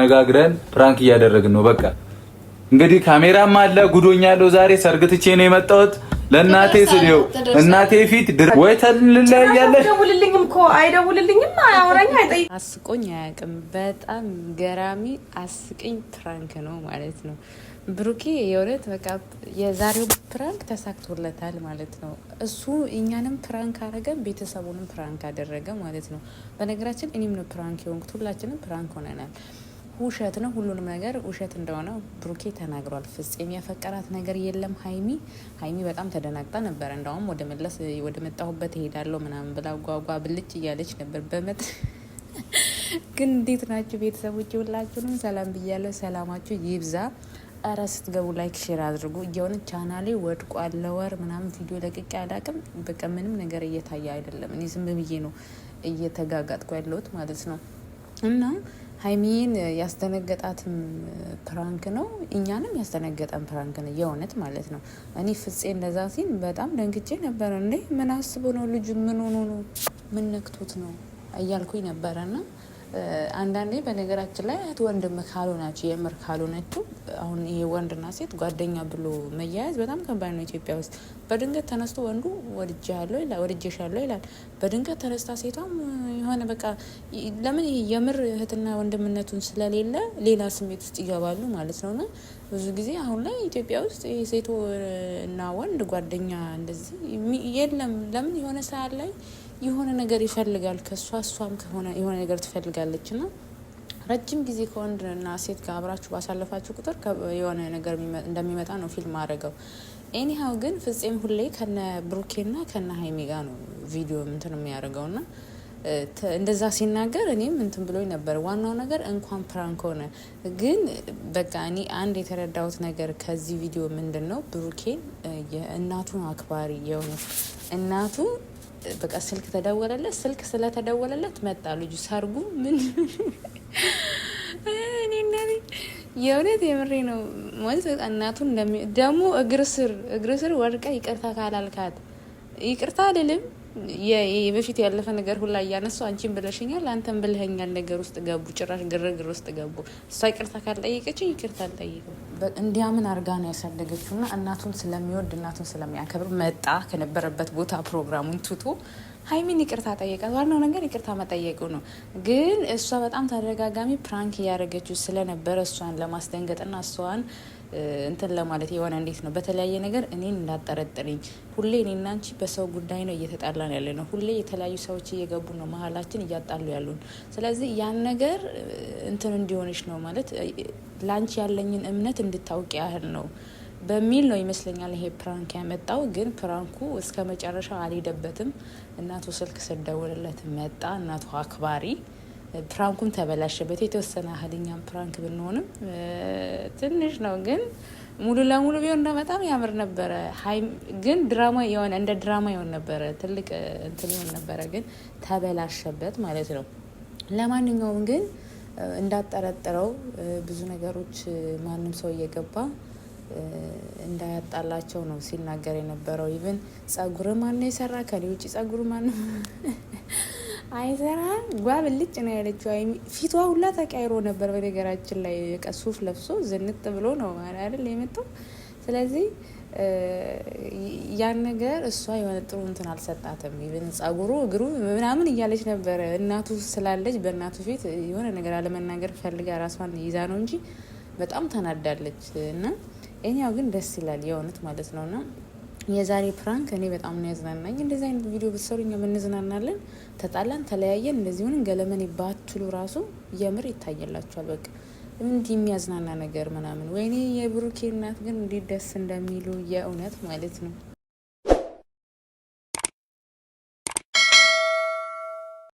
ነጋግረን ፕራንክ እያደረግን ነው። በቃ እንግዲህ ካሜራም አለ ጉዶኛለሁ። ዛሬ ሰርግትቼ ነው የመጣሁት። ለእናቴ ስለው እናቴ ፊት ወይ ተልልለያለሽ። አይደውልልኝም አያወራኝ አይጠይቅ። አስቆኝ አያውቅም። በጣም ገራሚ አስቂኝ ፕራንክ ነው ማለት ነው። ብሩኬ የእውነት በቃ የዛሬው ፕራንክ ተሳክቶለታል ማለት ነው። እሱ እኛንም ፕራንክ አረገን፣ ቤተሰቡንም ፕራንክ አደረገ ማለት ነው። በነገራችን እኔም ነው ፕራንክ የሆንኩት። ሁላችንም ፕራንክ ሆነናል። ውሸት ነው፣ ሁሉንም ነገር ውሸት እንደሆነ ብሩኬ ተናግሯል። ፍጹም ያፈቀራት ነገር የለም። ሀይሚ በጣም ተደናግጣ ነበር። እንዳውም ወደ መለስ ወደ መጣሁበት እሄዳለሁ ምናምን ብላ ጓጓ ብልጭ እያለች ነበር በመጥ ግን እንዴት ናችሁ ቤተሰቦች? ሁላችሁንም ሰላም ብያለሁ። ሰላማችሁ ይብዛ። እረ ስትገቡ ላይክ ሼር አድርጉ። እየሆነ ቻናሌ ወድቋል። ለወር ምናምን ቪዲዮ ለቅቄ አላቅም። በቃ ምንም ነገር እየታየ አይደለም። እኔ ዝም ብዬ ነው እየተጋጋጥኩ ያለሁት ማለት ነው። እና ሀይሚን ያስደነገጣትም ፕራንክ ነው፣ እኛንም ያስደነገጠን ፕራንክ ነው የእውነት ማለት ነው። እኔ ፍፄ እንደዛ ሲል በጣም ደንግጬ ነበረ። እንዴ ምን አስቦ ነው ልጁ? ምን ሆኖ ነው? ምን ነክቶት ነው እያልኩኝ ነበረና አንዳንዴ በነገራችን ላይ እህት ወንድም ካልሆናችሁ የምር ካልሆናችሁ፣ አሁን ይሄ ወንድና ሴት ጓደኛ ብሎ መያያዝ በጣም ከባድ ነው ኢትዮጵያ ውስጥ። በድንገት ተነስቶ ወንዱ ወድጄሻለሁ ይላል። በድንገት ተነስታ ሴቷም የሆነ በቃ ለምን የምር እህትና ወንድምነቱን ስለሌለ ሌላ ስሜት ውስጥ ይገባሉ ማለት ነውና ብዙ ጊዜ አሁን ላይ ኢትዮጵያ ውስጥ ሴቶ እና ወንድ ጓደኛ እንደዚህ የለም። ለምን የሆነ ሰዓት ላይ የሆነ ነገር ይፈልጋል ከሷ፣ እሷም ከሆነ የሆነ ነገር ትፈልጋለች እና ረጅም ጊዜ ከወንድና ሴት ጋር አብራችሁ ባሳለፋችሁ ቁጥር የሆነ ነገር እንደሚመጣ ነው ፊልም አድርገው። ኤኒሃው ግን ፍፄም ሁሌ ከነ ብሩኬና ከነ ሀይሚ ጋር ነው ቪዲዮ እንትን የሚያደርገውና እንደዛ ሲናገር እኔም እንትን ብሎኝ ነበር። ዋናው ነገር እንኳን ፕራንክ ሆነ። ግን በቃ እኔ አንድ የተረዳሁት ነገር ከዚህ ቪዲዮ ምንድን ነው፣ ብሩኬን የእናቱን አክባሪ የሆነ እናቱ በቃ ስልክ ተደወለለት። ስልክ ስለተደወለለት መጣ ልጁ። ሰርጉ ምን እኔና የእውነት የምሬ ነው ማለት እናቱን ደግሞ እግር ስር ወድቃ ይቅርታ ካላልካት ይቅርታ አልልም። በፊት ያለፈ ነገር ሁላ እያነሱ አንቺን ብለሽኛል አንተን ብለኸኛል ነገር ውስጥ ገቡ። ጭራሽ ግርግር ውስጥ ገቡ። እሷ ይቅርታ ካልጠየቀችኝ ይቅርታ አልጠይቅም። እንዲያምን አርጋ ነው ያሳደገችው እና እናቱን ስለሚወድ እናቱን ስለሚያከብር መጣ ከነበረበት ቦታ ፕሮግራሙን ትቶ ሀይሚን ይቅርታ ጠየቃት። ዋናው ነገር ይቅርታ መጠየቁ ነው። ግን እሷ በጣም ተደጋጋሚ ፕራንክ እያደረገችው ስለነበረ እሷን ለማስደንገጥና እሷን እንትን ለማለት የሆነ እንዴት ነው በተለያየ ነገር እኔን እንዳጠረጥርኝ ሁሌ እኔና አንቺ በሰው ጉዳይ ነው እየተጣላን ያለ ነው። ሁሌ የተለያዩ ሰዎች እየገቡ ነው መሀላችን እያጣሉ ያሉን። ስለዚህ ያን ነገር እንትን እንዲሆንሽ ነው ማለት ላንቺ ያለኝን እምነት እንድታውቂ ያህል ነው በሚል ነው ይመስለኛል ይሄ ፕራንክ ያመጣው። ግን ፕራንኩ እስከ መጨረሻው አልሄደበትም። እናቱ ስልክ ስደውልለት መጣ። እናቱ አክባሪ። ፕራንኩም ተበላሸበት የተወሰነ ያህልኛም ፕራንክ ብንሆንም ትንሽ ነው። ግን ሙሉ ለሙሉ ቢሆን በጣም ያምር ነበረ። ግን ድራማ የሆነ እንደ ድራማ ይሆን ነበረ፣ ትልቅ እንትን ይሆን ነበረ። ግን ተበላሸበት ማለት ነው። ለማንኛውም ግን እንዳጠረጥረው ብዙ ነገሮች ማንም ሰው እየገባ እንዳያጣላቸው ነው ሲናገር የነበረው። ኢቭን ጸጉር ማነው የሰራ ከኔ ውጭ ጸጉር ማነው አይሰራ ጓብልጭ ነው ያለችው። ፊቷ ሁላ ተቀይሮ ነበር። በነገራችን ላይ ሱፍ ለብሶ ዝንጥ ብሎ ነው አይደል የመጣው። ስለዚህ ያን ነገር እሷ የሆነ ጥሩ እንትን አልሰጣትም። ኢቭን ጸጉሩ እግሩ ምናምን እያለች ነበረ። እናቱ ስላለች በእናቱ ፊት የሆነ ነገር አለመናገር ፈልጋ ራሷን ይዛ ነው እንጂ በጣም ተናዳለች። እና እኛው ግን ደስ ይላል የእውነት ማለት ነውና የዛሬ ፕራንክ እኔ በጣም ነው ያዝናናኝ። እንደዚህ አይነት ቪዲዮ ብትሰሩኝ እንዝናናለን። ተጣላን ተለያየን እንደዚህ ሆነን ገለመን ባትሉ ራሱ የምር ይታየላችኋል። በቃ እንዲህ የሚያዝናና ነገር ምናምን። ወይኔ የብሩኬ እናት ግን እንዴት ደስ እንደሚሉ የእውነት ማለት ነው።